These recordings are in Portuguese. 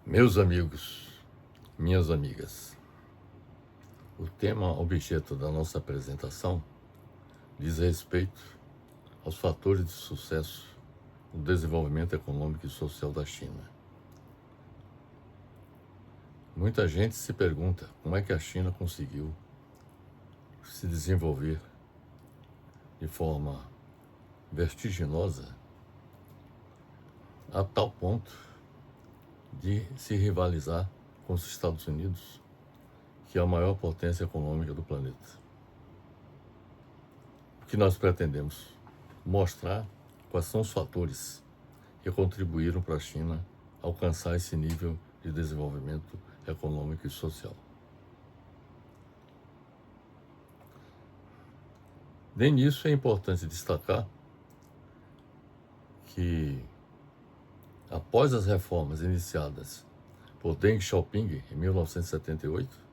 Meus amigos, minhas amigas, o tema objeto da nossa apresentação diz respeito aos fatores de sucesso no desenvolvimento econômico e social da China. Muita gente se pergunta como é que a China conseguiu se desenvolver de forma vertiginosa a tal ponto de se rivalizar com os Estados Unidos, que é a maior potência econômica do planeta. O que nós pretendemos mostrar quais são os fatores que contribuíram para a China alcançar esse nível de desenvolvimento econômico e social. De início, é importante destacar que, após as reformas iniciadas por Deng Xiaoping em 1978,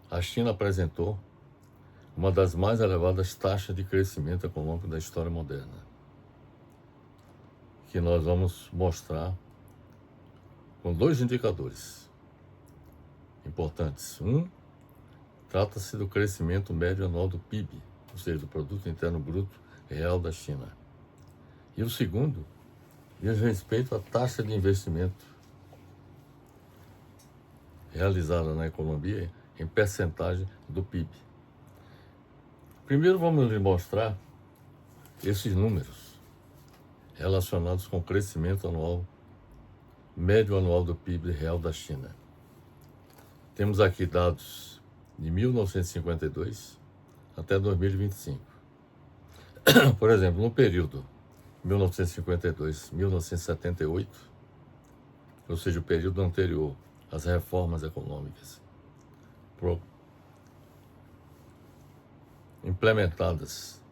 a China apresentou uma das mais elevadas taxas de crescimento econômico da história moderna, que nós vamos mostrar com dois indicadores importantes. Trata-se do crescimento médio anual do PIB, ou seja, do Produto Interno Bruto Real da China. E o segundo diz respeito à taxa de investimento realizada na economia em percentagem do PIB. Primeiro vamos lhe mostrar esses números relacionados com o crescimento anual, médio anual do PIB real da China. Temos aqui dados de 1952 até 2025. Por exemplo, no período 1952-1978, ou seja, o período anterior às reformas econômicas implementadas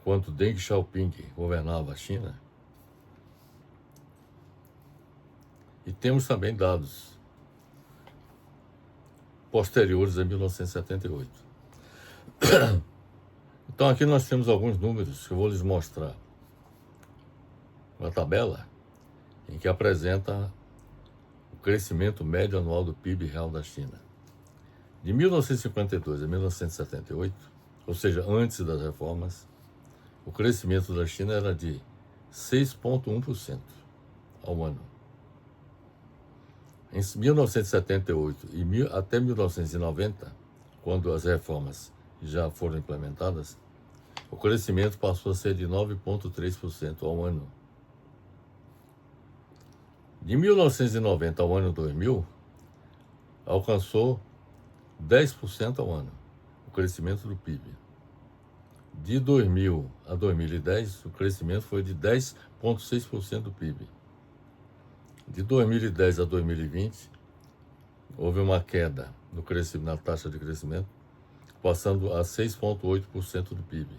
quando Deng Xiaoping governava a China, e temos também dados posteriores a 1978. Então aqui nós temos alguns números que eu vou lhes mostrar. Uma tabela em que apresenta o crescimento médio anual do PIB real da China. De 1952 a 1978, ou seja, antes das reformas, o crescimento da China era de 6,1% ao ano. Em 1978 até 1990, quando as reformas já foram implementadas, o crescimento passou a ser de 9,3% ao ano. De 1990 ao ano 2000, alcançou 10% ao ano, o crescimento do PIB. De 2000 a 2010, o crescimento foi de 10,6% do PIB. De 2010 a 2020, houve uma queda no crescimento, na taxa de crescimento, passando a 6,8% do PIB.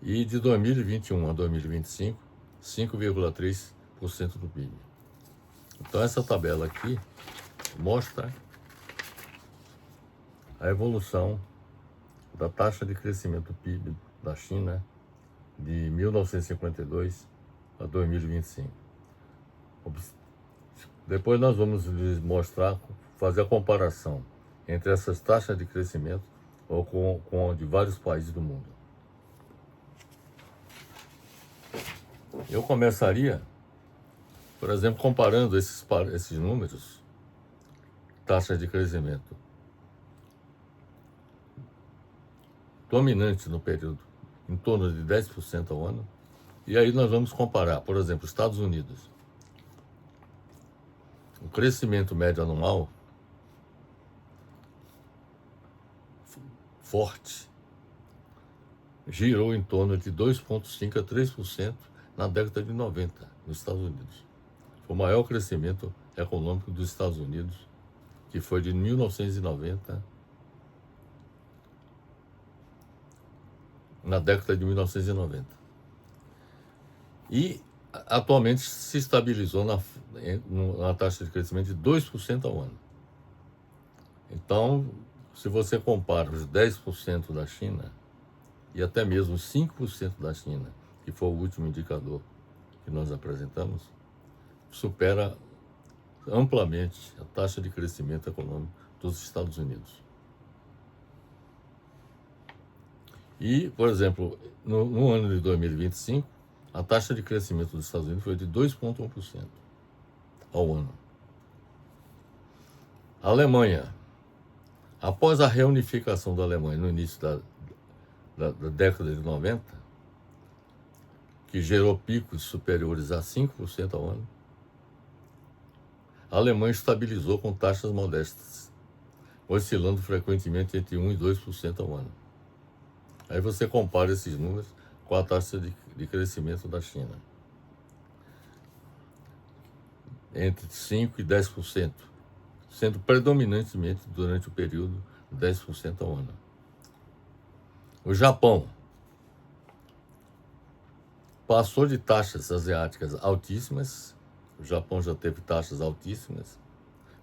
E de 2021 a 2025, 5,3% do PIB. Então essa tabela aqui mostra a evolução da taxa de crescimento do PIB da China de 1952 a 2025. Depois nós vamos lhes mostrar, fazer a comparação entre essas taxas de crescimento ou com de vários países do mundo. Eu começaria, por exemplo, comparando esses números, taxas de crescimento dominante no período, em torno de 10% ao ano, e aí nós vamos comparar, por exemplo, Estados Unidos. O crescimento médio anual forte girou em torno de 2,5% a 3% na década de 90 nos Estados Unidos. Foi o maior crescimento econômico dos Estados Unidos, que foi de 1990 na década de 1990. E atualmente se estabilizou na taxa de crescimento de 2% ao ano. Então, se você compara os 10% da China e até mesmo os 5% da China, que foi o último indicador que nós apresentamos, supera amplamente a taxa de crescimento econômico dos Estados Unidos. E, por exemplo, no ano de 2025, a taxa de crescimento dos Estados Unidos foi de 2,1% ao ano. A Alemanha, após a reunificação da Alemanha no início da década de 90, que gerou picos superiores a 5% ao ano, a Alemanha estabilizou com taxas modestas, oscilando frequentemente entre 1% e 2% ao ano. Aí você compara esses números com a taxa de crescimento da China, entre 5% e 10%, sendo predominantemente durante o período 10% ao ano. O Japão passou de taxas asiáticas altíssimas, o Japão já teve taxas altíssimas,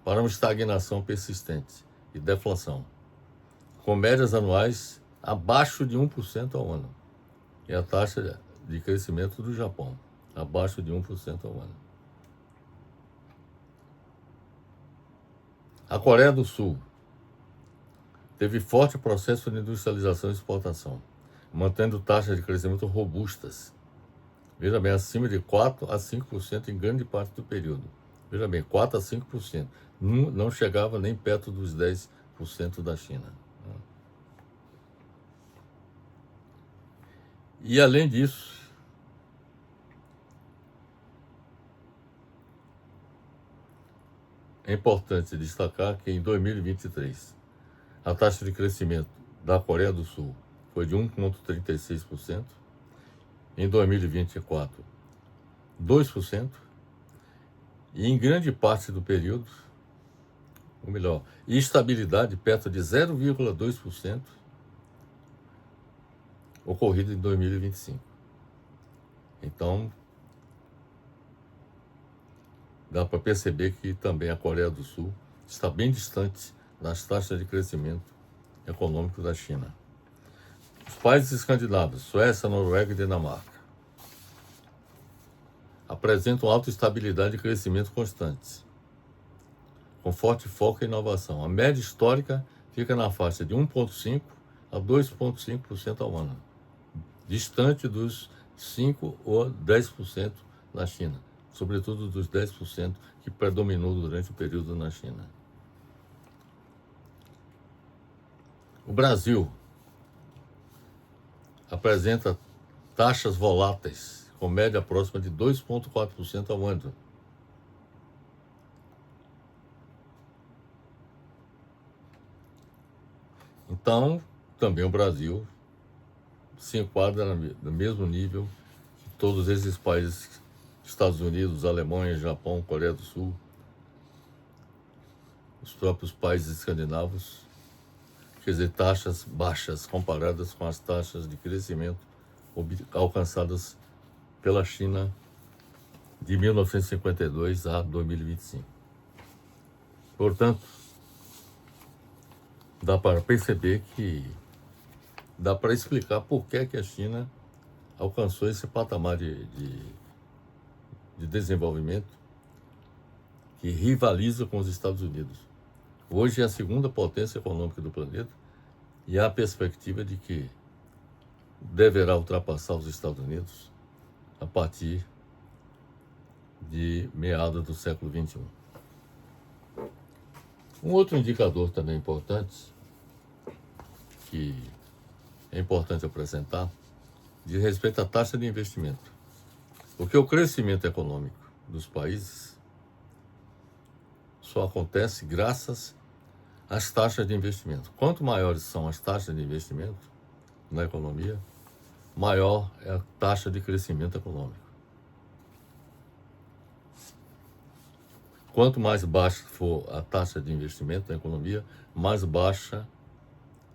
para uma estagnação persistente e deflação, com médias anuais abaixo de 1% ao ano. É a taxa de crescimento do Japão, abaixo de 1% ao ano. A Coreia do Sul teve forte processo de industrialização e exportação, mantendo taxas de crescimento robustas. Veja bem, acima de 4% a 5% em grande parte do período. Veja bem, 4% a 5%. Não chegava nem perto dos 10% da China. E, além disso, é importante destacar que em 2023, a taxa de crescimento da Coreia do Sul foi de 1,36%, em 2024, 2%, e em grande parte do período, ou melhor, estabilidade perto de 0,2%, ocorrida em 2025. Então, dá para perceber que também a Coreia do Sul está bem distante das taxas de crescimento econômico da China. Os países escandinavos, Suécia, Noruega e Dinamarca, apresentam alta estabilidade e crescimento constantes, com forte foco em inovação. A média histórica fica na faixa de 1,5% a 2,5% ao ano, distante dos 5% ou 10% na China, sobretudo dos 10% que predominou durante o período na China. O Brasil apresenta taxas voláteis, com média próxima de 2,4% ao ano. Então, também o Brasil se enquadra no mesmo nível que todos esses países, Estados Unidos, Alemanha, Japão, Coreia do Sul, os próprios países escandinavos, quer dizer, taxas baixas comparadas com as taxas de crescimento alcançadas pela China de 1952 a 2025. Portanto, dá para perceber que dá para explicar por que a China alcançou esse patamar de desenvolvimento que rivaliza com os Estados Unidos. Hoje é a segunda potência econômica do planeta e há a perspectiva de que deverá ultrapassar os Estados Unidos a partir de meados do século XXI. Um outro indicador também importante, que é importante apresentar, diz respeito à taxa de investimento. Porque o crescimento econômico dos países só acontece graças às taxas de investimento. Quanto maiores são as taxas de investimento na economia, maior é a taxa de crescimento econômico. Quanto mais baixa for a taxa de investimento na economia, mais baixa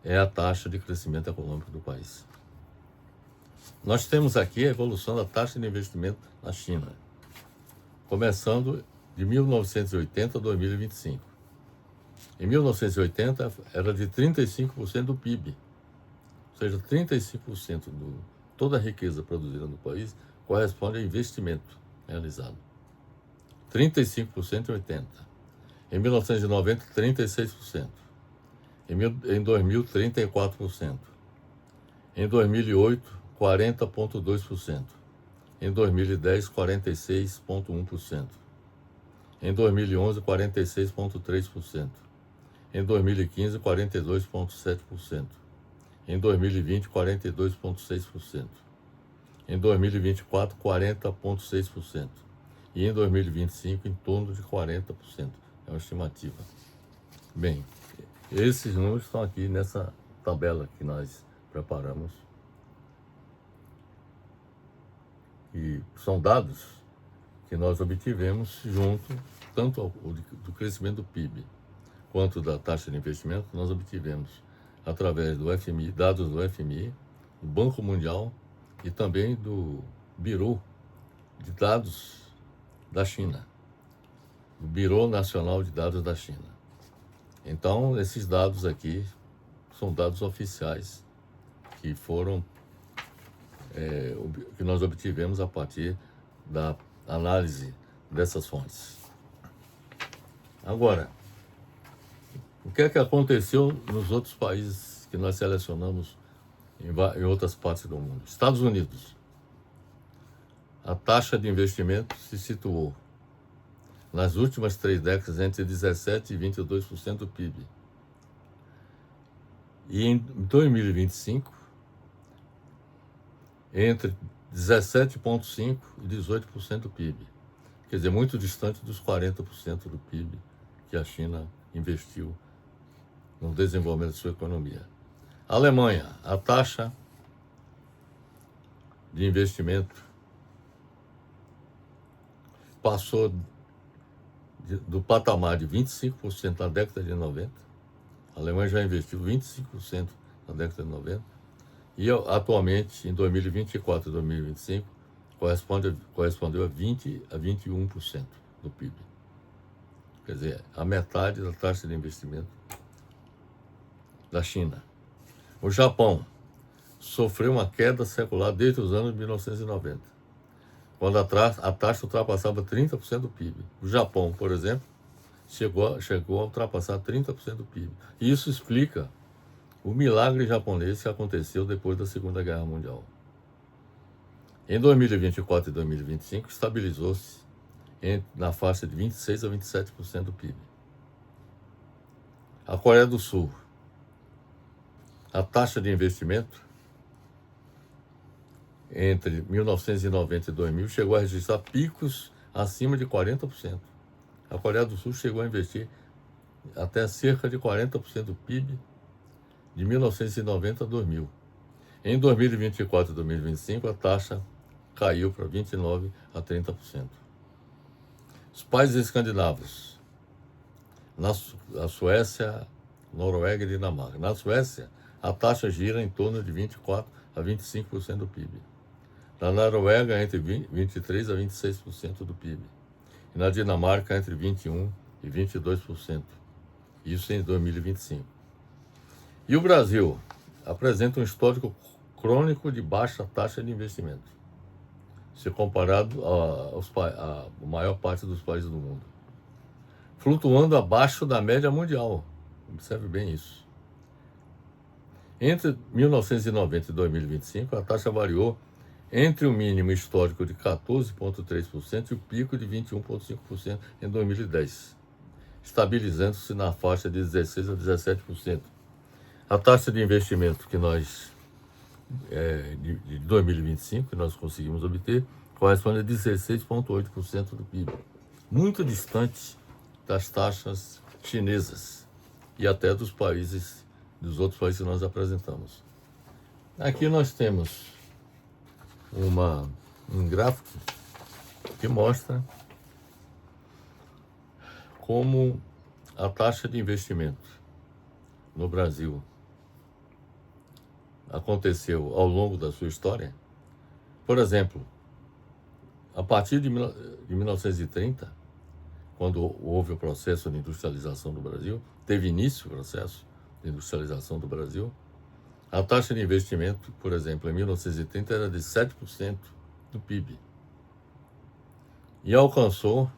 é a taxa de crescimento econômico do país. Nós temos aqui a evolução da taxa de investimento na China, começando de 1980 a 2025. Em 1980 era de 35% do PIB, ou seja, 35% de toda a riqueza produzida no país corresponde a investimento realizado. 35% em 80%. Em 1990, 36%. Em 2000, 34%. Em 2008, 40,2%. Em 2010, 46,1%. Em 2011, 46,3%. Em 2015, 42,7%. Em 2020, 42,6%. Em 2024, 40,6%. E em 2025, em torno de 40%. É uma estimativa. Bem, esses números estão aqui nessa tabela que nós preparamos. E são dados que nós obtivemos junto, tanto do crescimento do PIB quanto da taxa de investimento, nós obtivemos através do FMI, dados do FMI, do Banco Mundial e também do Bureau de Dados da China, do Bureau Nacional de Dados da China. Então, esses dados aqui são dados oficiais que foram que nós obtivemos a partir da análise dessas fontes. Agora, o que é que aconteceu nos outros países que nós selecionamos em outras partes do mundo? Estados Unidos. A taxa de investimento se situou nas últimas 3 décadas entre 17% e 22% do PIB. E em 2025, entre 17,5% e 18% do PIB. Quer dizer, muito distante dos 40% do PIB que a China investiu no desenvolvimento de sua economia. A Alemanha, a taxa de investimento passou do patamar de 25% na década de 90. A Alemanha já investiu 25% na década de 90. E atualmente, em 2024 e 2025, correspondeu a 20% a 21% do PIB. Quer dizer, a metade da taxa de investimento da China. O Japão sofreu uma queda secular desde os anos 1990, quando a taxa ultrapassava 30% do PIB. O Japão, por exemplo, chegou a ultrapassar 30% do PIB. E isso explica o milagre japonês que aconteceu depois da Segunda Guerra Mundial. Em 2024 e 2025, estabilizou-se na faixa de 26% a 27% do PIB. A Coreia do Sul. A taxa de investimento entre 1990 e 2000 chegou a registrar picos acima de 40%. A Coreia do Sul chegou a investir até cerca de 40% do PIB de 1990 a 2000. Em 2024 e 2025, a taxa caiu para 29% a 30%. Os países escandinavos, a Suécia, Noruega e Dinamarca. Na Suécia, a taxa gira em torno de 24% a 25% do PIB. Na Noruega, entre 23% a 26% do PIB. E na Dinamarca, entre 21% e 22%. Isso em 2025. E o Brasil apresenta um histórico crônico de baixa taxa de investimento, se comparado à maior parte dos países do mundo, flutuando abaixo da média mundial. Observe bem isso. Entre 1990 e 2025, a taxa variou entre o mínimo histórico de 14,3% e o pico de 21,5% em 2010, estabilizando-se na faixa de 16% a 17%. A taxa de investimento que nós, de 2025, que nós conseguimos obter, corresponde a 16,8% do PIB, muito distante das taxas chinesas e até dos outros países que nós apresentamos. Aqui nós temos um gráfico que mostra como a taxa de investimento no Brasil aconteceu ao longo da sua história. Por exemplo, a partir de 1930, quando houve o processo de industrialização do Brasil, teve início o processo de industrialização do Brasil, a taxa de investimento, por exemplo, em 1930 era de 7% do PIB. E alcançou,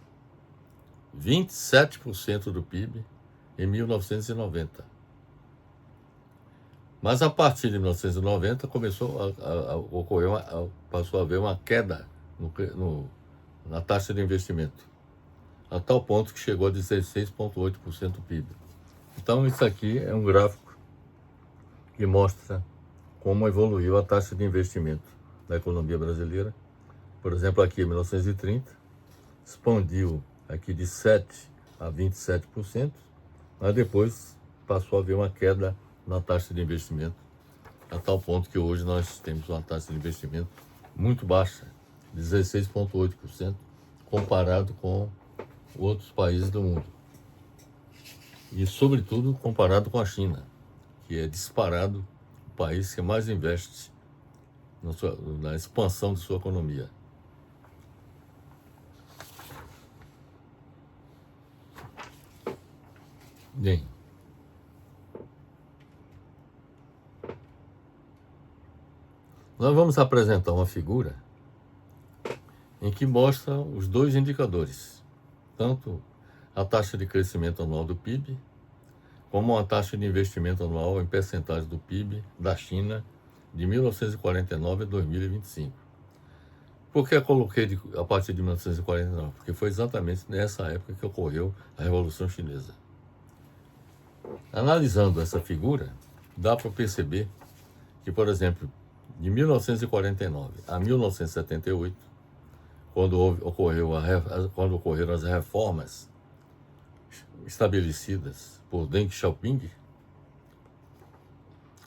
27% do PIB em 1990. Mas a partir de 1990 passou a haver uma queda na taxa de investimento, a tal ponto que chegou a 16,8% do PIB. Então isso aqui é um gráfico que mostra como evoluiu a taxa de investimento da economia brasileira. Por exemplo, aqui em 1930, expandiu aqui de 7% a 27%, mas depois passou a haver uma queda na taxa de investimento, a tal ponto que hoje nós temos uma taxa de investimento muito baixa, 16,8%, comparado com outros países do mundo. E, sobretudo, comparado com a China, que é disparado o país que mais investe na expansão de sua economia. Bem, nós vamos apresentar uma figura em que mostra os dois indicadores, tanto a taxa de crescimento anual do PIB, como a taxa de investimento anual em percentagem do PIB da China de 1949 a 2025. Por que eu coloquei a partir de 1949? Porque foi exatamente nessa época que ocorreu a Revolução Chinesa. Analisando essa figura, dá para perceber que, por exemplo, de 1949 a 1978, quando ocorreram as reformas estabelecidas por Deng Xiaoping,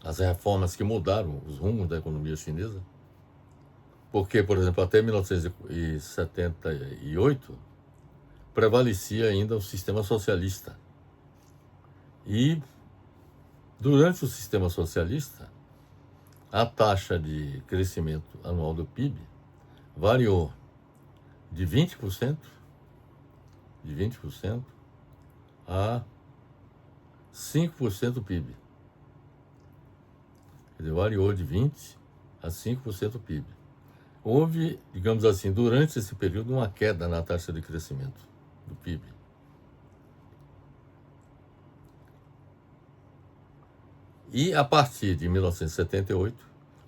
as reformas que mudaram os rumos da economia chinesa, porque, por exemplo, até 1978 prevalecia ainda o sistema socialista. E durante o sistema socialista, a taxa de crescimento anual do PIB variou de 20% a 5% do PIB. Quer dizer, variou de 20% a 5% do PIB. Houve, digamos assim, durante esse período, uma queda na taxa de crescimento do PIB. E a partir de 1978,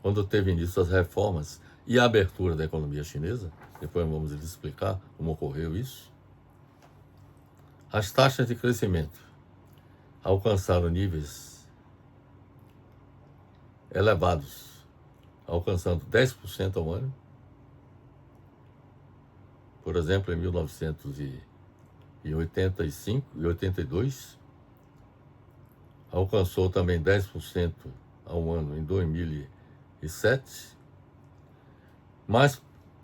quando teve início as reformas e a abertura da economia chinesa, depois vamos explicar como ocorreu isso, as taxas de crescimento alcançaram níveis elevados, alcançando 10% ao ano. Por exemplo, em 1985 e 82, alcançou também 10% ao ano em 2007, mas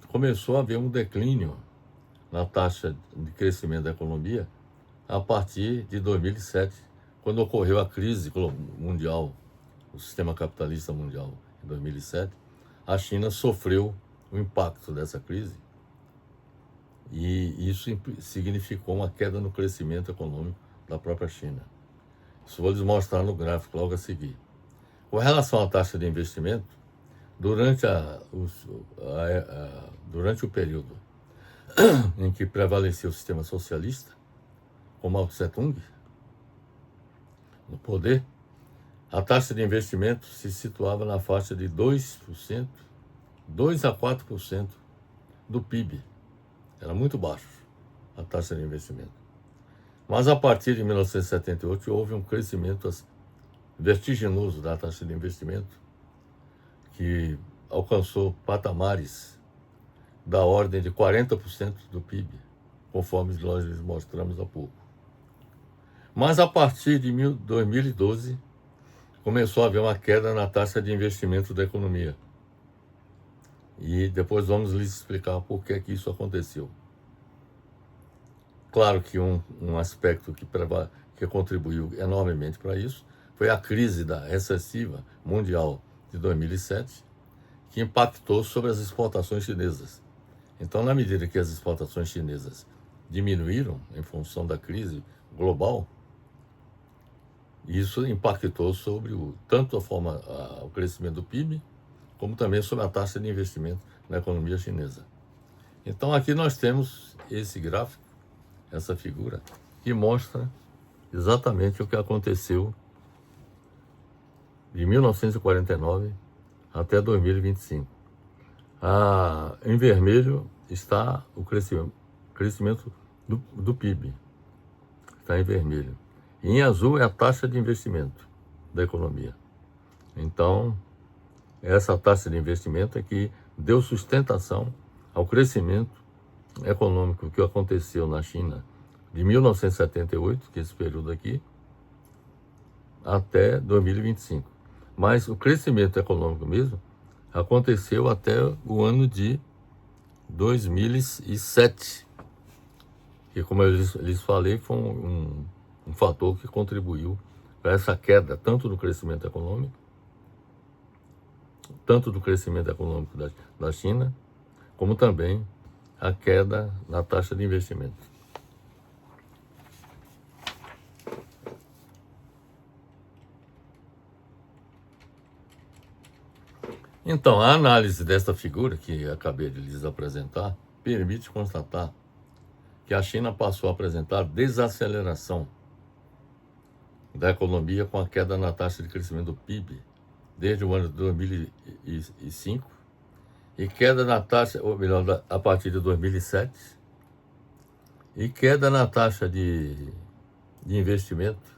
começou a haver um declínio na taxa de crescimento da economia a partir de 2007, quando ocorreu a crise mundial, o sistema capitalista mundial, em 2007, a China sofreu o impacto dessa crise e isso significou uma queda no crescimento econômico da própria China. Isso vou lhes mostrar no gráfico logo a seguir. Com relação à taxa de investimento, durante o período em que prevalecia o sistema socialista, com Mao Tse-tung no poder, a taxa de investimento se situava na faixa de 2 a 4% do PIB. Era muito baixo a taxa de investimento. Mas a partir de 1978 houve um crescimento vertiginoso da taxa de investimento, que alcançou patamares da ordem de 40% do PIB, conforme nós lhes mostramos há pouco. Mas a partir de 2012, começou a haver uma queda na taxa de investimento da economia. E depois vamos lhes explicar por que isso aconteceu. Claro que um aspecto que contribuiu enormemente para isso foi a crise recessiva mundial de 2007, que impactou sobre as exportações chinesas. Então, na medida que as exportações chinesas diminuíram em função da crise global, isso impactou sobre tanto o crescimento do PIB, como também sobre a taxa de investimento na economia chinesa. Então, aqui nós temos esse gráfico, essa figura que mostra exatamente o que aconteceu de 1949 até 2025. Em vermelho está o crescimento do PIB, está em vermelho. E em azul é a taxa de investimento da economia. Então, essa taxa de investimento é que deu sustentação ao crescimento econômico que aconteceu na China de 1978, que é esse período aqui, até 2025. Mas o crescimento econômico mesmo aconteceu até o ano de 2007, que, como eu lhes falei, foi um fator que contribuiu para essa queda, tanto do crescimento econômico da China, como também a queda na taxa de investimento. Então, a análise desta figura que acabei de lhes apresentar permite constatar que a China passou a apresentar desaceleração da economia com a queda na taxa de crescimento do PIB desde o ano de 2005 e queda na taxa, ou melhor, a partir de 2007, e queda na taxa de investimento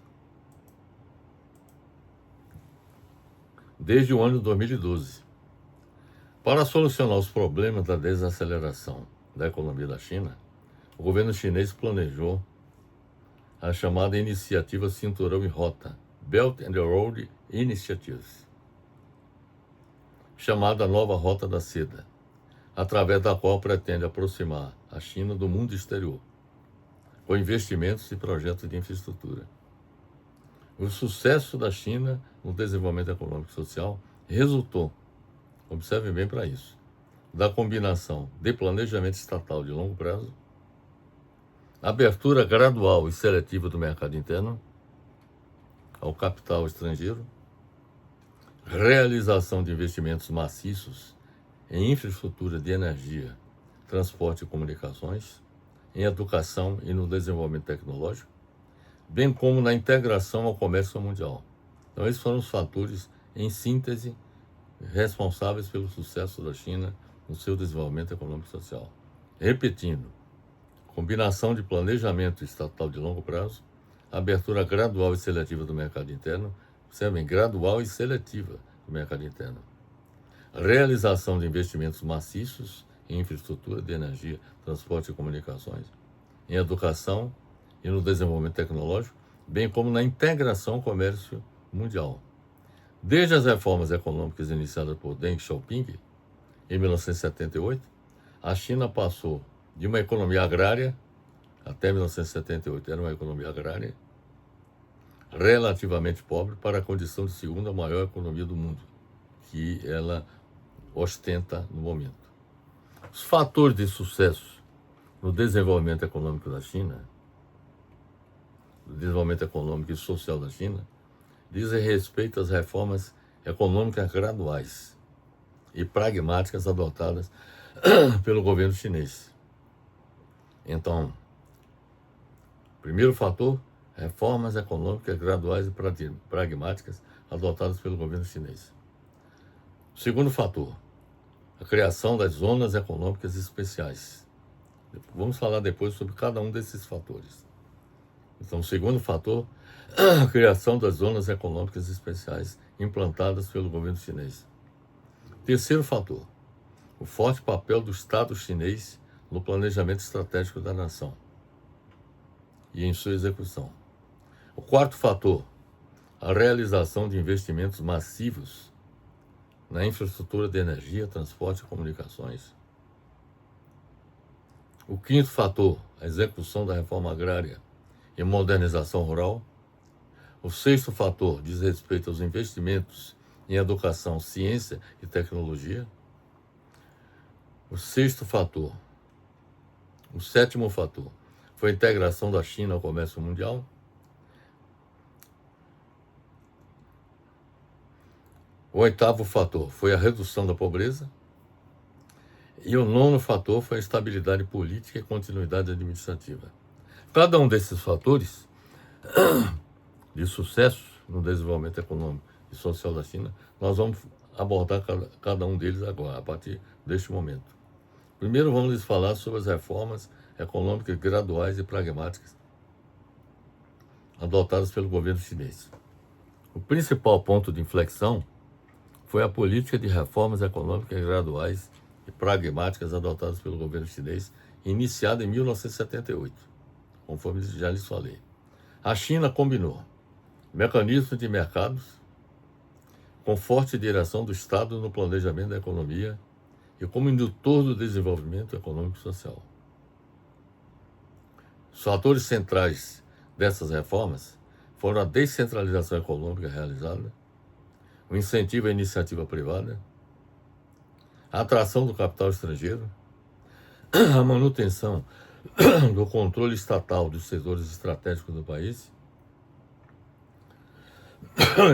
desde o ano de 2012. Para solucionar os problemas da desaceleração da economia da China, o governo chinês planejou a chamada Iniciativa Cinturão e Rota, Belt and Road Initiatives, chamada Nova Rota da Seda, através da qual pretende aproximar a China do mundo exterior, com investimentos e projetos de infraestrutura. O sucesso da China no desenvolvimento econômico e social resultou, observe bem para isso, da combinação de planejamento estatal de longo prazo, abertura gradual e seletiva do mercado interno ao capital estrangeiro, realização de investimentos maciços em infraestrutura de energia, transporte e comunicações, em educação e no desenvolvimento tecnológico, bem como na integração ao comércio mundial. Então, esses foram os fatores, em síntese, responsáveis pelo sucesso da China no seu desenvolvimento econômico e social. Repetindo, combinação de planejamento estatal de longo prazo, abertura gradual e seletiva do mercado interno, observem, gradual e seletiva do mercado interno, realização de investimentos maciços em infraestrutura de energia, transporte e comunicações, em educação e no desenvolvimento tecnológico, bem como na integração ao comércio mundial. Desde as reformas econômicas iniciadas por Deng Xiaoping, em 1978, a China passou de uma economia agrária, até 1978 era uma economia agrária, relativamente pobre, para a condição de segunda maior economia do mundo, que ela ostenta no momento. Os fatores de sucesso no desenvolvimento econômico da China, no desenvolvimento econômico e social da China, dizem respeito às reformas econômicas graduais e pragmáticas adotadas pelo governo chinês. Então, primeiro fator, reformas econômicas graduais e pragmáticas adotadas pelo governo chinês. Segundo fator, a criação das zonas econômicas especiais. Vamos falar depois sobre cada um desses fatores. Então, segundo fator, a criação das zonas econômicas especiais implantadas pelo governo chinês. Terceiro fator, o forte papel do Estado chinês no planejamento estratégico da nação e em sua execução. O quarto fator, a realização de investimentos massivos na infraestrutura de energia, transporte e comunicações. O quinto fator, a execução da reforma agrária e modernização rural. O sexto fator diz respeito aos investimentos em educação, ciência e tecnologia. O sétimo fator foi a integração da China ao comércio mundial. O oitavo fator foi a redução da pobreza. E o nono fator foi a estabilidade política e continuidade administrativa. Cada um desses fatores de sucesso no desenvolvimento econômico e social da China, nós vamos abordar cada um deles agora, a partir deste momento. Primeiro vamos lhes falar sobre as reformas econômicas graduais e pragmáticas adotadas pelo governo chinês. O principal ponto de inflexão foi a política de reformas econômicas graduais e pragmáticas adotadas pelo governo chinês, iniciada em 1978, conforme já lhes falei. A China combinou mecanismos de mercados com forte direção do Estado no planejamento da economia e como indutor do desenvolvimento econômico e social. Os fatores centrais dessas reformas foram a descentralização econômica realizada, o incentivo à iniciativa privada, a atração do capital estrangeiro, a manutenção do controle estatal dos setores estratégicos do país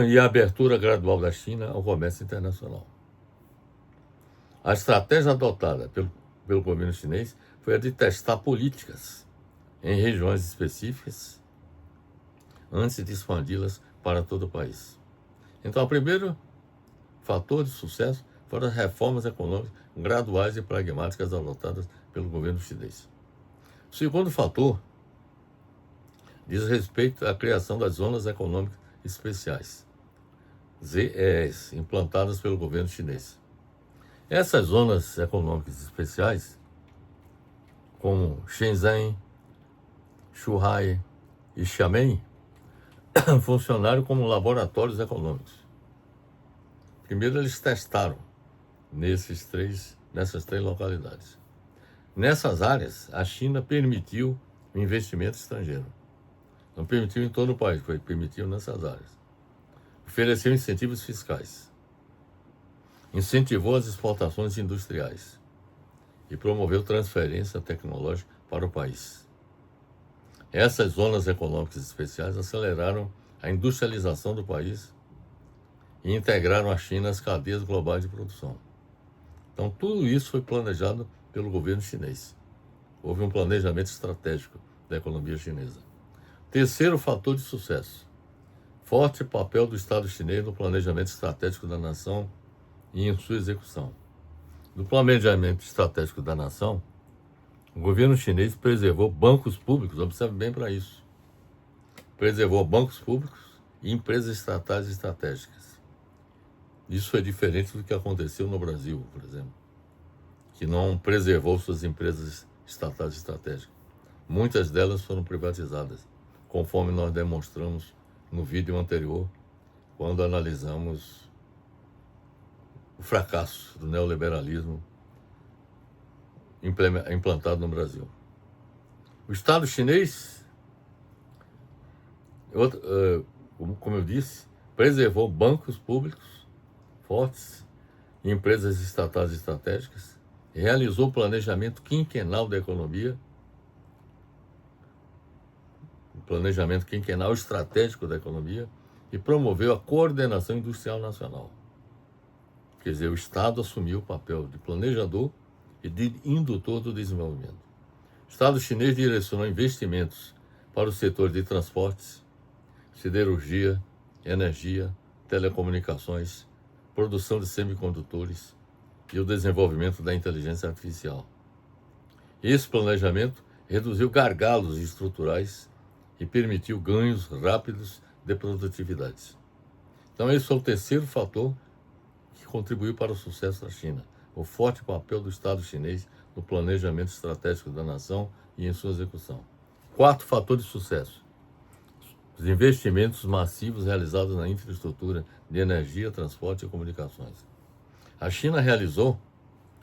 e a abertura gradual da China ao comércio internacional. A estratégia adotada pelo governo chinês foi a de testar políticas em regiões específicas antes de expandi-las para todo o país. Então, o primeiro fator de sucesso foram as reformas econômicas graduais e pragmáticas adotadas pelo governo chinês. O segundo fator diz respeito à criação das zonas econômicas especiais, ZEEs, implantadas pelo governo chinês. Essas zonas econômicas especiais, como Shenzhen, Zhuhai e Xiamen, funcionaram como laboratórios econômicos. Primeiro, eles testaram nessas três localidades. Nessas áreas, a China permitiu o investimento estrangeiro. Não permitiu em todo o país, permitiu nessas áreas. Ofereceu incentivos fiscais. Incentivou as exportações industriais. E promoveu transferência tecnológica para o país. Essas zonas econômicas especiais aceleraram a industrialização do país e integraram a China às cadeias globais de produção. Então, tudo isso foi planejado pelo governo chinês. Houve um planejamento estratégico da economia chinesa. Terceiro fator de sucesso: forte papel do Estado chinês no planejamento estratégico da nação e em sua execução. No planejamento estratégico da nação, o governo chinês preservou bancos públicos, observe bem para isso, preservou bancos públicos e empresas estatais estratégicas. Isso é diferente do que aconteceu no Brasil, por exemplo, que não preservou suas empresas estatais estratégicas. Muitas delas foram privatizadas, conforme nós demonstramos no vídeo anterior, quando analisamos o fracasso do neoliberalismo implantado no Brasil. O Estado chinês, como eu disse, preservou bancos públicos fortes e empresas estatais estratégicas, realizou o planejamento quinquenal da economia, o planejamento quinquenal estratégico da economia, e promoveu a coordenação industrial nacional. Quer dizer, o Estado assumiu o papel de planejador e de indutor do desenvolvimento. O Estado chinês direcionou investimentos para o setor de transportes, siderurgia, energia, telecomunicações, produção de semicondutores e o desenvolvimento da inteligência artificial. Esse planejamento reduziu gargalos estruturais e permitiu ganhos rápidos de produtividade. Então, esse foi o terceiro fator que contribuiu para o sucesso da China: o forte papel do Estado chinês no planejamento estratégico da nação e em sua execução. Quarto fator de sucesso: os investimentos massivos realizados na infraestrutura de energia, transporte e comunicações. A China realizou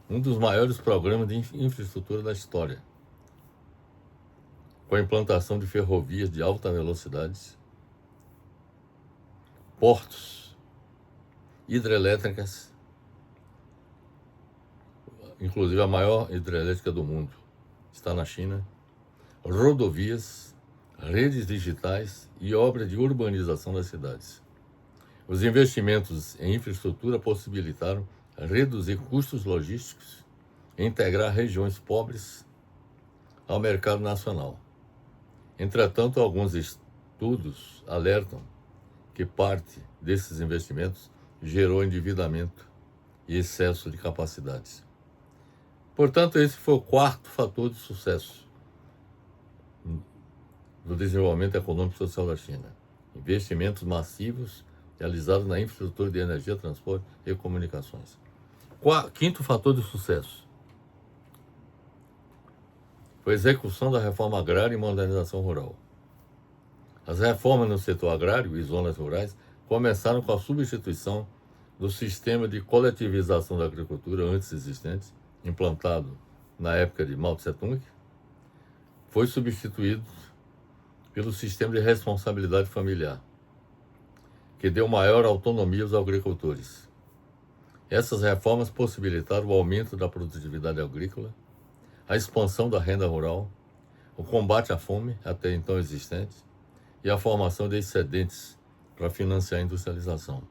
um dos maiores programas de infraestrutura da história, com a implantação de ferrovias de alta velocidade, portos, hidrelétricas, inclusive a maior hidrelétrica do mundo está na China, rodovias, redes digitais e obras de urbanização das cidades. Os investimentos em infraestrutura possibilitaram reduzir custos logísticos e integrar regiões pobres ao mercado nacional. Entretanto, alguns estudos alertam que parte desses investimentos gerou endividamento e excesso de capacidades. Portanto, esse foi o quarto fator de sucesso do desenvolvimento econômico e social da China. Investimentos massivos realizados na infraestrutura de energia, transporte e comunicações. Quinto fator de sucesso foi a execução da reforma agrária e modernização rural. As reformas no setor agrário e zonas rurais começaram com a substituição do sistema de coletivização da agricultura antes existente, implantado na época de Mao Tse-tung, foi substituído pelo sistema de responsabilidade familiar, que deu maior autonomia aos agricultores. Essas reformas possibilitaram o aumento da produtividade agrícola, a expansão da renda rural, o combate à fome, até então existente, e a formação de excedentes para financiar a industrialização.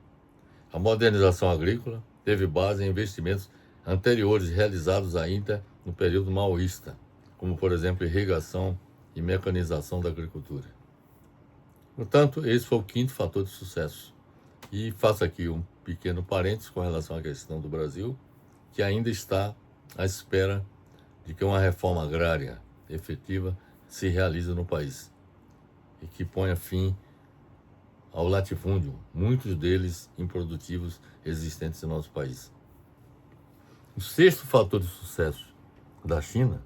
A modernização agrícola teve base em investimentos anteriores realizados ainda no período maoísta, como, por exemplo, irrigação e mecanização da agricultura. Portanto, esse foi o quinto fator de sucesso. E faço aqui um pequeno parênteses com relação à questão do Brasil, que ainda está à espera de que uma reforma agrária efetiva se realize no país e que ponha fim ao latifúndio, muitos deles improdutivos existentes em nosso país. O sexto fator de sucesso da China,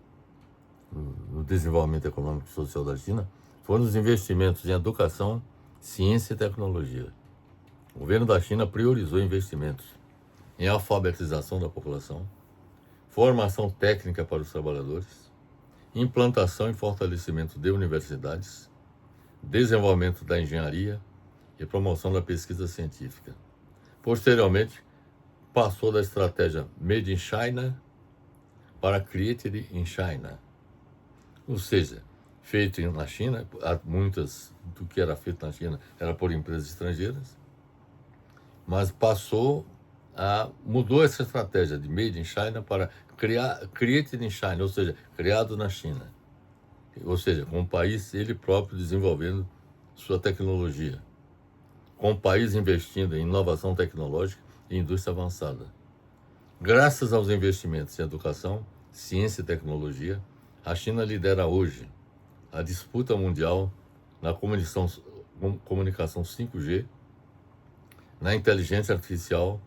no desenvolvimento econômico e social da China, foram os investimentos em educação, ciência e tecnologia. O governo da China priorizou investimentos em alfabetização da população, formação técnica para os trabalhadores, implantação e fortalecimento de universidades, desenvolvimento da engenharia e promoção da pesquisa científica. Posteriormente, passou da estratégia Made in China para Created in China, ou seja, feito na China, muitas do que era feito na China era por empresas estrangeiras, mas mudou essa estratégia de Made in China para Created in China, ou seja, criado na China. Ou seja, com o país ele próprio desenvolvendo sua tecnologia, com o país investindo em inovação tecnológica e indústria avançada. Graças aos investimentos em educação, ciência e tecnologia, a China lidera hoje a disputa mundial na comunicação 5G, na inteligência artificial,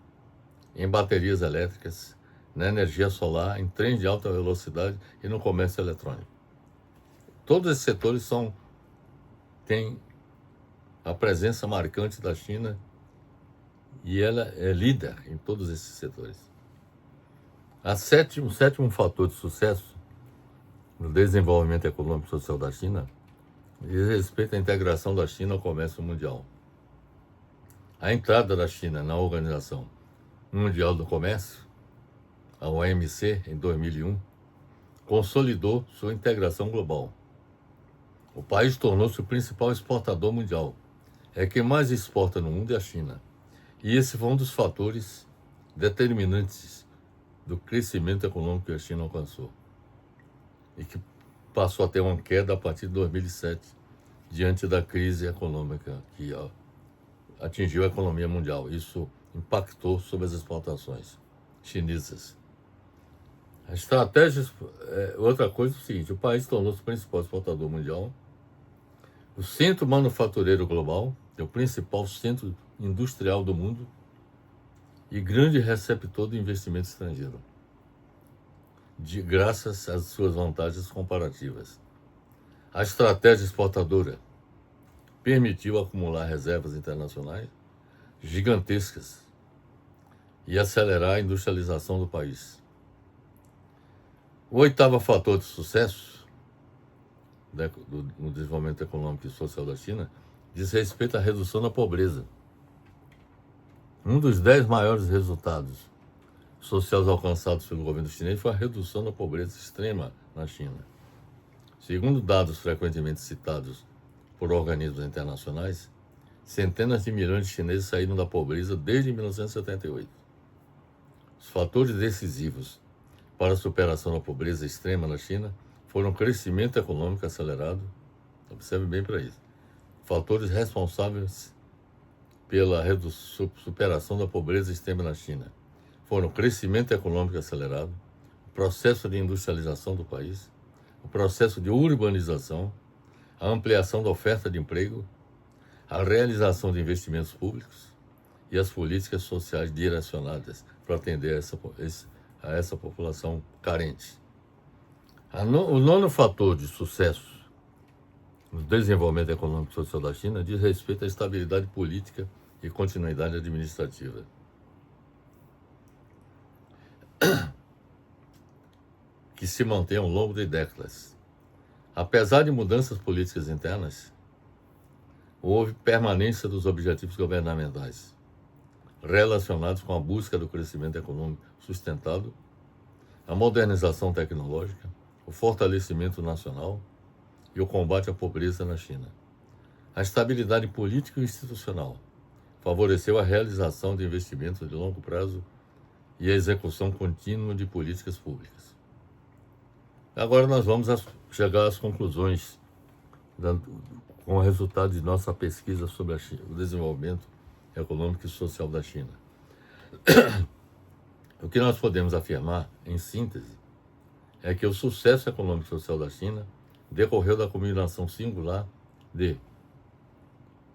em baterias elétricas, na energia solar, em trens de alta velocidade e no comércio eletrônico. Todos esses setores têm a presença marcante da China e ela é líder em todos esses setores. O sétimo fator de sucesso no desenvolvimento econômico e social da China diz respeito à integração da China ao comércio mundial. A entrada da China na Organização Mundial do Comércio, a OMC, em 2001, consolidou sua integração global. O país tornou-se o principal exportador mundial. É quem mais exporta no mundo é a China. E esse foi um dos fatores determinantes do crescimento econômico que a China alcançou. E que passou a ter uma queda a partir de 2007, diante da crise econômica que atingiu a economia mundial. Isso impactou sobre as exportações chinesas. A estratégia, outra coisa é o seguinte: o país tornou-se o principal exportador mundial, o centro manufatureiro global, é o principal centro industrial do mundo e grande receptor do investimento estrangeiro, graças às suas vantagens comparativas. A estratégia exportadora permitiu acumular reservas internacionais gigantescas e acelerar a industrialização do país. O oitavo fator de sucesso no desenvolvimento econômico e social da China diz respeito à redução da pobreza. Um dos 10 maiores resultados sociais alcançados pelo governo chinês foi a redução da pobreza extrema na China. Segundo dados frequentemente citados por organismos internacionais, centenas de milhões de chineses saíram da pobreza desde 1978. Os fatores decisivos para a superação da pobreza extrema na China foram o crescimento econômico acelerado, Observe bem para isso. Fatores responsáveis pela superação da pobreza extrema na China foram o crescimento econômico acelerado, o processo de industrialização do país, o processo de urbanização, a ampliação da oferta de emprego, a realização de investimentos públicos e as políticas sociais direcionadas para atender a essa população carente. O nono fator de sucesso no desenvolvimento econômico e social da China diz respeito à estabilidade política e continuidade administrativa. Que se mantém ao longo de décadas. Apesar de mudanças políticas internas, houve permanência dos objetivos governamentais relacionados com a busca do crescimento econômico sustentado, a modernização tecnológica, o fortalecimento nacional e o combate à pobreza na China. A estabilidade política e institucional favoreceu a realização de investimentos de longo prazo e a execução contínua de políticas públicas. Agora nós vamos chegar às conclusões com o resultado de nossa pesquisa sobre o desenvolvimento econômico e social da China. O que nós podemos afirmar, em síntese, é que o sucesso econômico e social da China decorreu da combinação singular de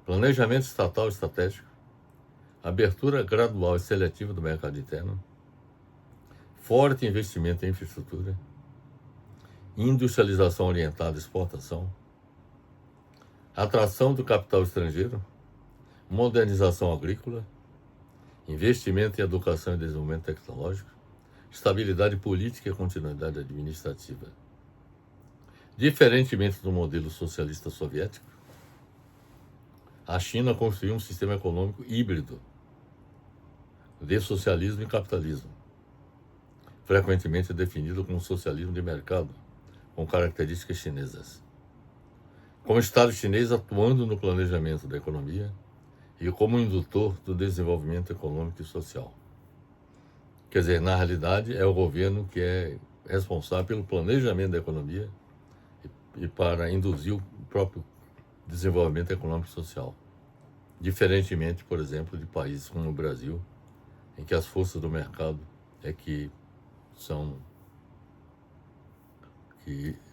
planejamento estatal estratégico, abertura gradual e seletiva do mercado interno, forte investimento em infraestrutura, industrialização orientada à exportação, atração do capital estrangeiro, modernização agrícola, investimento em educação e desenvolvimento tecnológico, estabilidade política e continuidade administrativa. Diferentemente do modelo socialista soviético, a China construiu um sistema econômico híbrido de socialismo e capitalismo, frequentemente definido como socialismo de mercado, com características chinesas. Com o Estado chinês atuando no planejamento da economia e como indutor do desenvolvimento econômico e social. Quer dizer, na realidade, é o governo que é responsável pelo planejamento da economia e para induzir o próprio desenvolvimento econômico e social. Diferentemente, por exemplo, de países como o Brasil, em que as forças do mercado é que são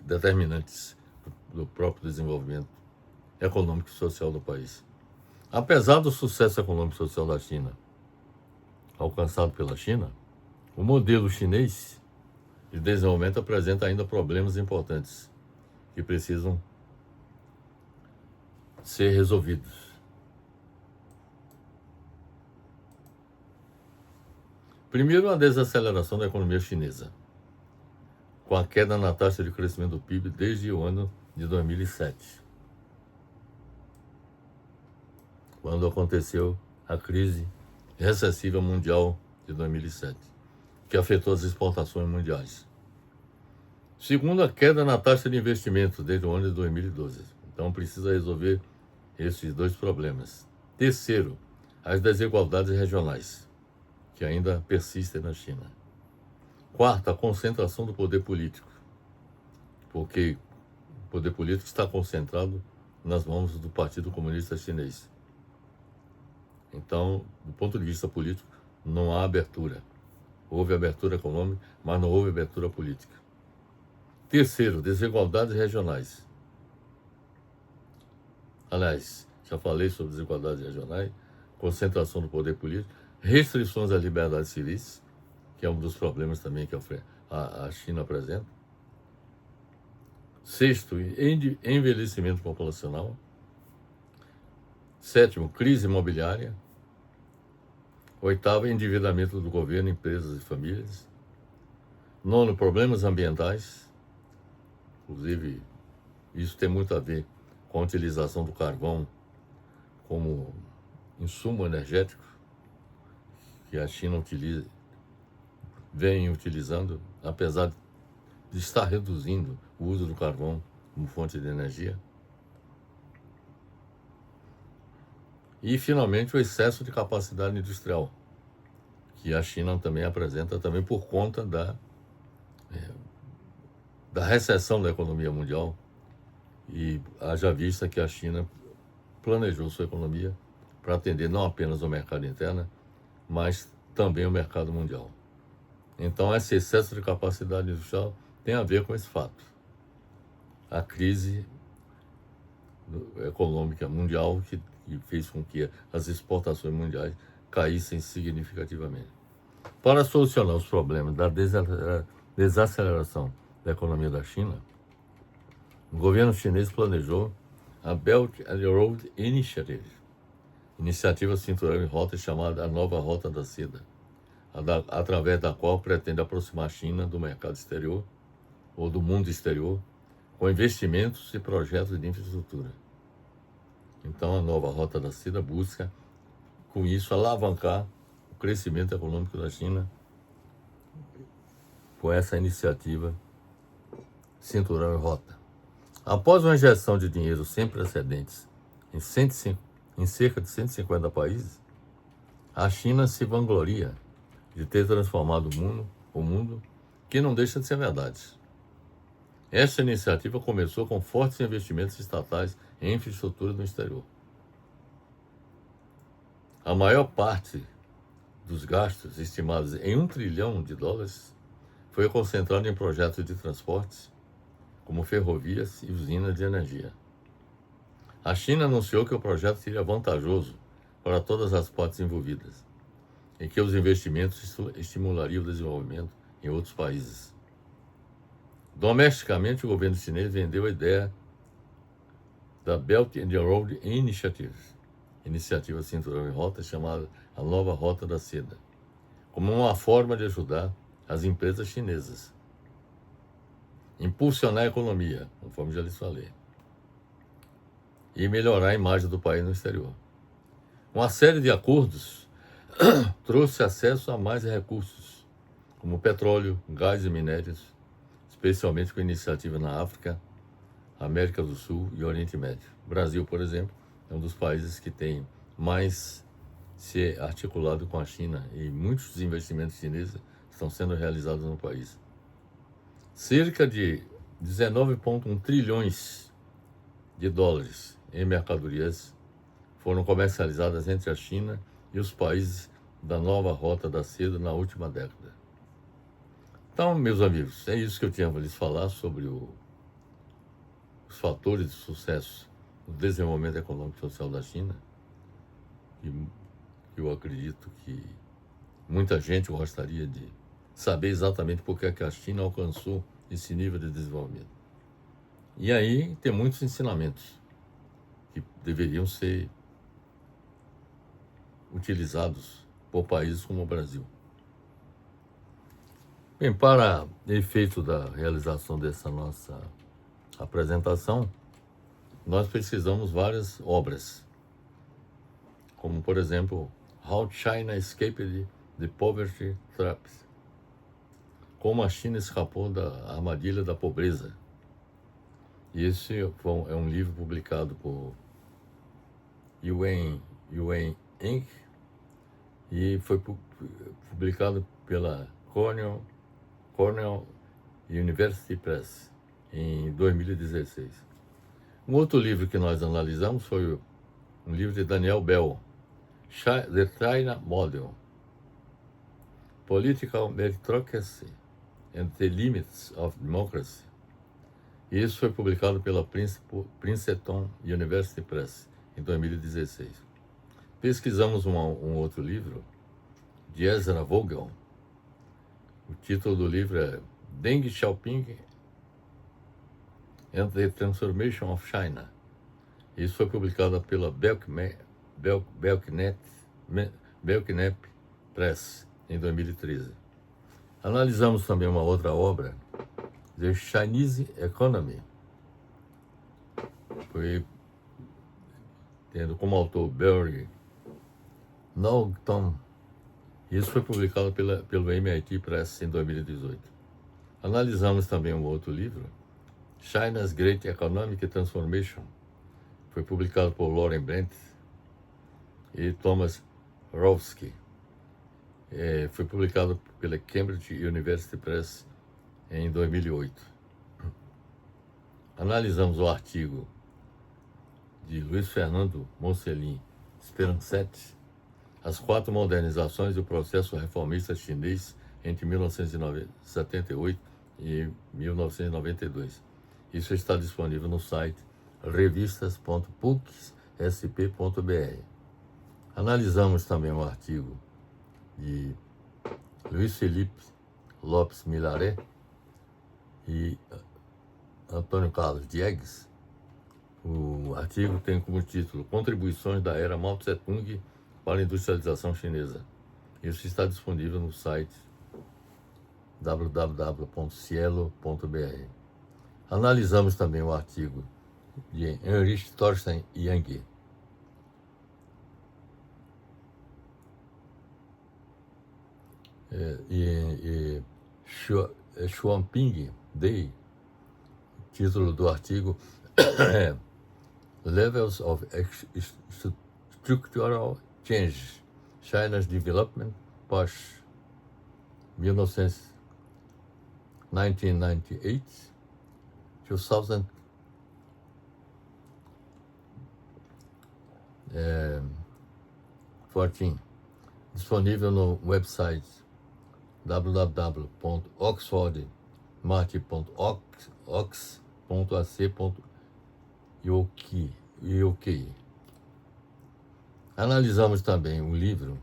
determinantes do próprio desenvolvimento econômico e social do país. Apesar do sucesso econômico e social da China alcançado pela China, o modelo chinês de desenvolvimento apresenta ainda problemas importantes que precisam ser resolvidos. Primeiro, a desaceleração da economia chinesa, com a queda na taxa de crescimento do PIB desde o ano de 2007, quando aconteceu a crise recessiva mundial de 2007, que afetou as exportações mundiais. Segundo, a queda na taxa de investimento desde o ano de 2012. Então, precisa resolver esses dois problemas. Terceiro, as desigualdades regionais, que ainda persistem na China. Quarto, a concentração do poder político, porque o poder político está concentrado nas mãos do Partido Comunista Chinês. Então, do ponto de vista político, não há abertura. Houve abertura econômica, mas não houve abertura política. Terceiro, desigualdades regionais. Aliás, já falei sobre desigualdades regionais, concentração do poder político, restrições às liberdades civis, que é um dos problemas também que a China apresenta. Sexto, envelhecimento populacional. Sétimo, crise imobiliária. Oitavo, endividamento do governo, empresas e famílias. Nono, problemas ambientais. Inclusive, isso tem muito a ver com a utilização do carvão como insumo energético que a China vem utilizando, apesar de estar reduzindo o uso do carvão como fonte de energia. E, finalmente, o excesso de capacidade industrial, que a China também apresenta também por conta da recessão da economia mundial E haja vista que a China planejou sua economia para atender não apenas o mercado interno, mas também o mercado mundial. Então, esse excesso de capacidade industrial tem a ver com esse fato. A crise econômica mundial que fez com que as exportações mundiais caíssem significativamente. Para solucionar os problemas da desaceleração da economia da China, o governo chinês planejou a Belt and Road Initiative, iniciativa cinturão e rota chamada a Nova Rota da Seda, através da qual pretende aproximar a China do mercado exterior ou do mundo exterior com investimentos e projetos de infraestrutura. Então, a Nova Rota da Seda busca, com isso, alavancar o crescimento econômico da China com essa iniciativa Cinturão e Rota. Após uma injeção de dinheiro sem precedentes em cerca de 150 países, a China se vangloria de ter transformado o mundo, que não deixa de ser verdade. Esta iniciativa começou com fortes investimentos estatais em infraestrutura no exterior. A maior parte dos gastos, estimados em US$ 1 trilhão, foi concentrada em projetos de transportes, como ferrovias e usinas de energia. A China anunciou que o projeto seria vantajoso para todas as partes envolvidas e que os investimentos estimulariam o desenvolvimento em outros países. Domesticamente, o governo chinês vendeu a ideia da Belt and Road Initiative, iniciativa Cinturão e Rota, chamada a Nova Rota da Seda, como uma forma de ajudar as empresas chinesas, impulsionar a economia, conforme já lhes falei, e melhorar a imagem do país no exterior. Uma série de acordos trouxe acesso a mais recursos, como petróleo, gás e minérios, especialmente com iniciativa na África, América do Sul e Oriente Médio. O Brasil, por exemplo, é um dos países que tem mais se articulado com a China e muitos dos investimentos chineses estão sendo realizados no país. Cerca de 19,1 trilhões de dólares em mercadorias foram comercializadas entre a China e os países da Nova Rota da Seda na última década. Então, meus amigos, é isso que eu tinha para lhes falar sobre os fatores de sucesso no desenvolvimento econômico e social da China. E eu acredito que muita gente gostaria de saber exatamente por que a China alcançou esse nível de desenvolvimento. E aí tem muitos ensinamentos que deveriam ser utilizados por países como o Brasil. Bem, para efeito da realização dessa nossa apresentação, nós precisamos várias obras, como, por exemplo, How China Escaped the Poverty Trap, como a China escapou da armadilha da pobreza. E esse é um livro publicado por UN Inc. e foi publicado pela Cornell University Press em 2016. Um outro livro que nós analisamos foi um livro de Daniel Bell, The China Model, Political Meritocracy and the Limits of Democracy. E isso foi publicado pela Princeton University Press em 2016. Pesquisamos um outro livro, de Ezra Vogel. O título do livro é Deng Xiaoping and the Transformation of China. Isso foi publicado pela Belknap Press em 2013. Analisamos também uma outra obra, The Chinese Economy, foi tendo como autor Barry Naughton. Isso foi publicado pelo MIT Press em 2018. Analisamos também um outro livro, China's Great Economic Transformation, foi publicado por Lauren Brent e Thomas Rowski. Foi publicado pela Cambridge University Press em 2008. Analisamos o artigo de Luiz Fernando Moncelin Sperancetti, As 4 Modernizações do Processo Reformista Chinês entre 1978 e 1992. Isso está disponível no site revistas.pucsp.br. Analisamos também o artigo de Luiz Felipe Lopes Milaré e Antônio Carlos Diegues. O artigo tem como título Contribuições da Era Mao Tse-tung para a Industrialização Chinesa. Isso está disponível no site www.cielo.br. Analisamos também o artigo de Heinrich Thorsten Yang e Xuanping Dai. Título do artigo é Levels of Structural Change, China's Development Post 1998 2014, disponível no website www.oxford.mart.ox.ac.uk. Analisamos também o livro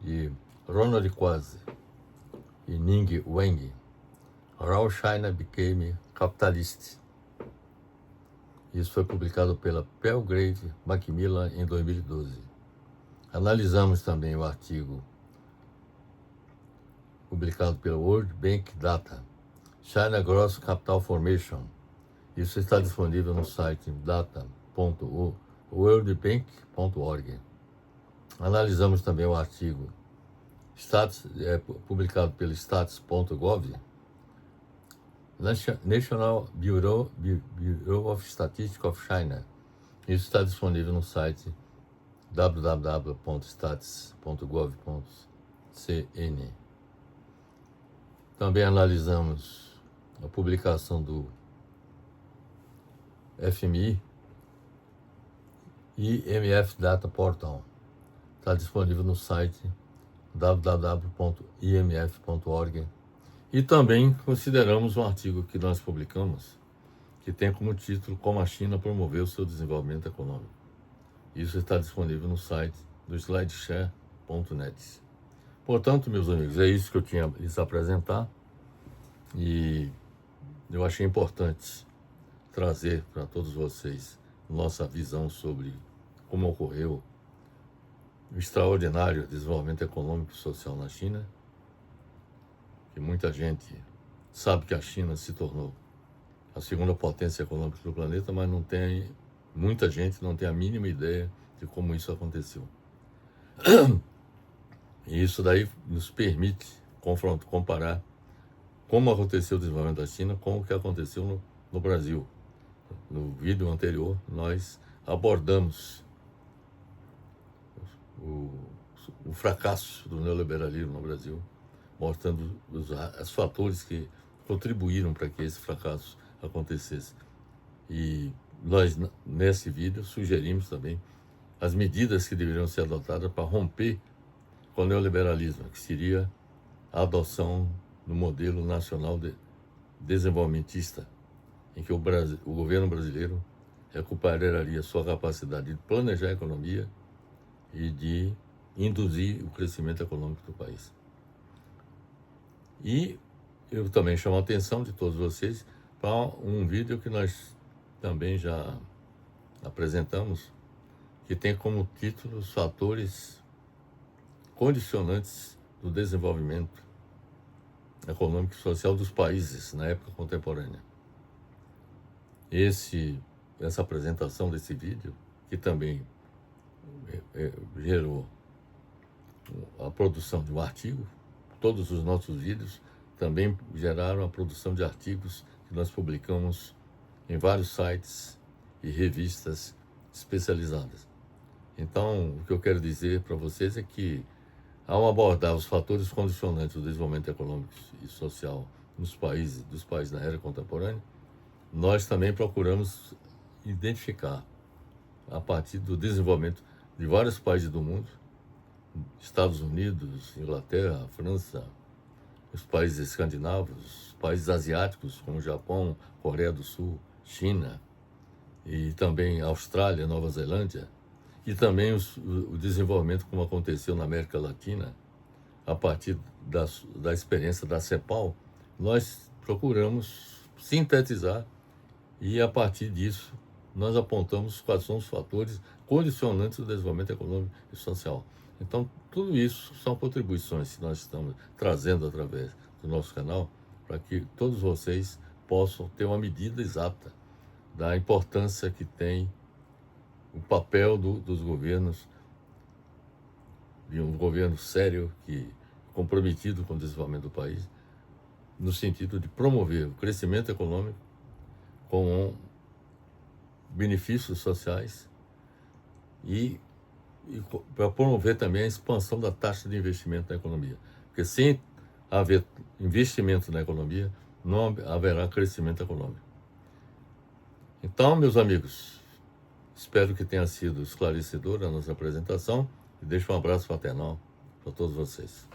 de Ronald Coase e Ning Wang, How China Became Capitalist. Isso foi publicado pela Palgrave Macmillan em 2012. Analisamos também o artigo publicado pela World Bank Data, China Gross Capital Formation. Isso está disponível no site data.worldbank.org. Analisamos também o artigo publicado pelo Stats.gov, National Bureau of Statistics of China. Isso está disponível no site www.stats.gov.cn. Também analisamos a publicação do FMI e IMF Data Portal. Está disponível no site www.imf.org. E também consideramos um artigo que nós publicamos, que tem como título Como a China promoveu o seu desenvolvimento econômico. Isso está disponível no site do slideshare.net. Portanto, meus amigos, é isso que eu tinha a lhes apresentar. E eu achei importante trazer para todos vocês nossa visão sobre como ocorreu o extraordinário desenvolvimento econômico e social na China, que muita gente sabe que a China se tornou a segunda potência econômica do planeta, mas muita gente não tem a mínima ideia de como isso aconteceu. E isso daí nos permite comparar como aconteceu o desenvolvimento da China com o que aconteceu no Brasil. No vídeo anterior, nós abordamos o fracasso do neoliberalismo no Brasil, mostrando os fatores que contribuíram para que esse fracasso acontecesse. E nós, nesse vídeo, sugerimos também as medidas que deveriam ser adotadas para romper com o neoliberalismo, que seria a adoção do modelo nacional desenvolvimentista, em que o governo brasileiro recuperaria sua capacidade de planejar a economia e de induzir o crescimento econômico do país. E eu também chamo a atenção de todos vocês para um vídeo que nós também já apresentamos, que tem como título os fatores condicionantes do desenvolvimento econômico e social dos países na época contemporânea. Essa apresentação desse vídeo, que também gerou a produção de um artigo, todos os nossos vídeos também geraram a produção de artigos que nós publicamos em vários sites e revistas especializadas. Então, o que eu quero dizer para vocês é que, ao abordar os fatores condicionantes do desenvolvimento econômico e social dos países na era contemporânea, nós também procuramos identificar, a partir do desenvolvimento de vários países do mundo, Estados Unidos, Inglaterra, França, os países escandinavos, os países asiáticos como Japão, Coreia do Sul, China, e também Austrália, Nova Zelândia, e também o desenvolvimento como aconteceu na América Latina, a partir da experiência da CEPAL, nós procuramos sintetizar e, a partir disso, nós apontamos quais são os fatores condicionantes do desenvolvimento econômico e social. Então, tudo isso são contribuições que nós estamos trazendo através do nosso canal para que todos vocês possam ter uma medida exata da importância que tem o papel dos governos, de um governo sério, comprometido com o desenvolvimento do país, no sentido de promover o crescimento econômico com benefícios sociais e para promover também a expansão da taxa de investimento na economia. Porque sem haver investimento na economia, não haverá crescimento econômico. Então, meus amigos, espero que tenha sido esclarecedora a nossa apresentação e deixo um abraço fraternal para todos vocês.